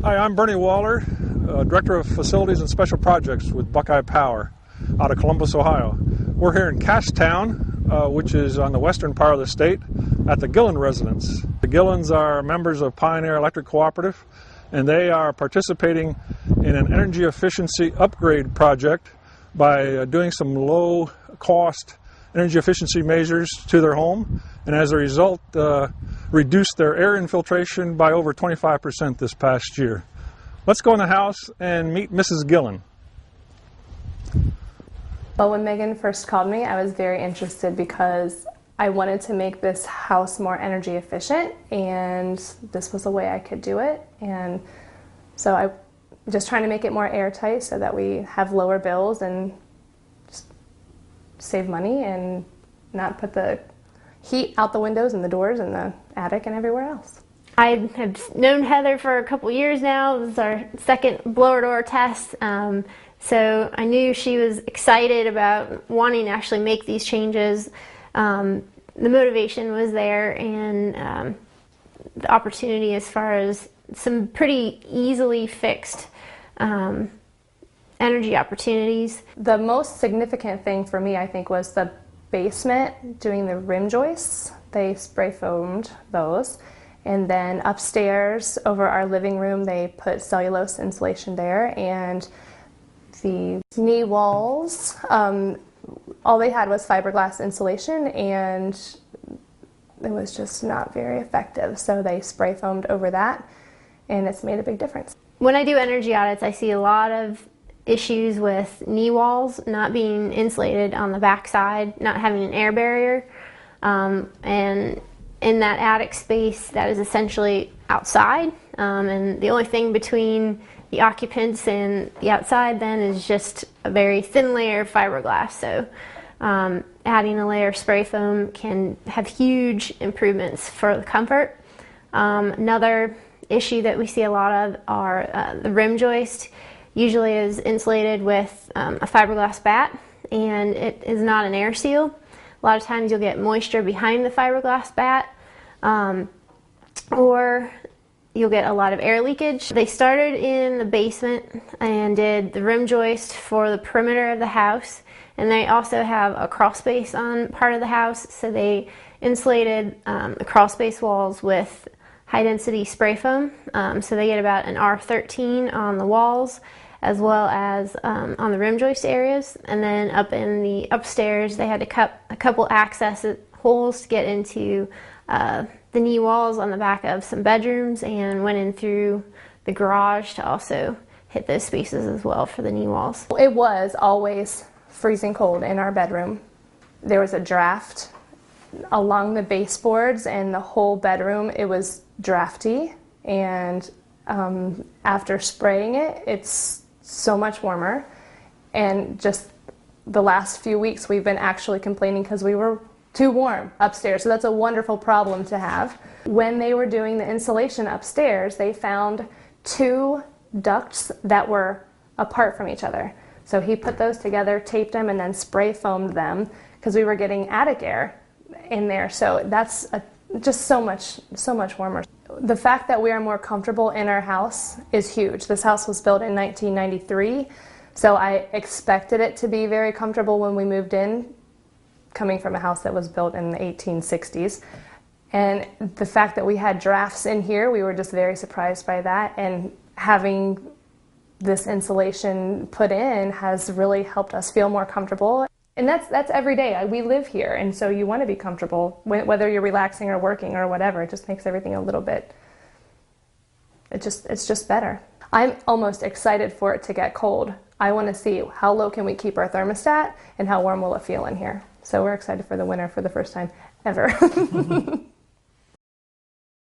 Hi, I'm Bernie Waller, Director of Facilities and Special Projects with Buckeye Power out of Columbus, Ohio. We're here in Cashtown, which is on the western part of the state, at the Gilliland residence. The Gillands are members of Pioneer Electric Cooperative, and they are participating in an energy efficiency upgrade project by doing some low-cost energy efficiency measures to their home, and as a result reduced their air infiltration by over 25% this past year. Let's go in the house and meet Mrs. Gilliland. Well, when Megan first called me, I was very interested because I wanted to make this house more energy efficient, and this was a way I could do it. And so I just trying to make it more airtight so that we have lower bills and just save money and not put the heat out the windows and the doors and the attic and everywhere else. I have known Heather for a couple years now. This is our second blower door test. So I knew she was excited about wanting to actually make these changes. The motivation was there, and the opportunity as far as some pretty easily fixed energy opportunities. The most significant thing for me, I think, was the basement, doing the rim joists. They spray foamed those. And then upstairs over our living room, they put cellulose insulation there, and the knee walls, all they had was fiberglass insulation, and it was just not very effective. So they spray foamed over that, and it's made a big difference. When I do energy audits, I see a lot of issues with knee walls not being insulated on the back side, not having an air barrier, and in that attic space that is essentially outside, and the only thing between the occupants and the outside then is just a very thin layer of fiberglass. So adding a layer of spray foam can have huge improvements for the comfort. Another issue that we see a lot of are the rim joist. Usually is insulated with a fiberglass bat, and it is not an air seal. A lot of times you'll get moisture behind the fiberglass bat, or you'll get a lot of air leakage. They started in the basement and did the rim joist for the perimeter of the house, and they also have a crawl space on part of the house, so they insulated the crawl space walls with high density spray foam, so they get about an R13 on the walls as well as on the rim joist areas. And then up in the upstairs they had to cut a couple access holes to get into the knee walls on the back of some bedrooms, and went in through the garage to also hit those spaces as well for the knee walls. It was always freezing cold in our bedroom. There was a draft along the baseboards, and the whole bedroom, it was drafty, and after spraying it, it's so much warmer. And just the last few weeks we've been actually complaining because we were too warm upstairs, so that's a wonderful problem to have. When they were doing the insulation upstairs, they found two ducts that were apart from each other. So he put those together, taped them, and then spray foamed them because we were getting attic air in there. So that's just so much warmer. The fact that we are more comfortable in our house is huge. This house was built in 1993, so I expected it to be very comfortable when we moved in, coming from a house that was built in the 1860s. And the fact that we had drafts in here, we were just very surprised by that, and having this insulation put in has really helped us feel more comfortable. And that's every day. We live here, and so you want to be comfortable, whether you're relaxing or working or whatever. It just makes everything a little bit, it's just better. I'm almost excited for it to get cold. I want to see how low can we keep our thermostat and how warm will it feel in here. So we're excited for the winter for the first time ever.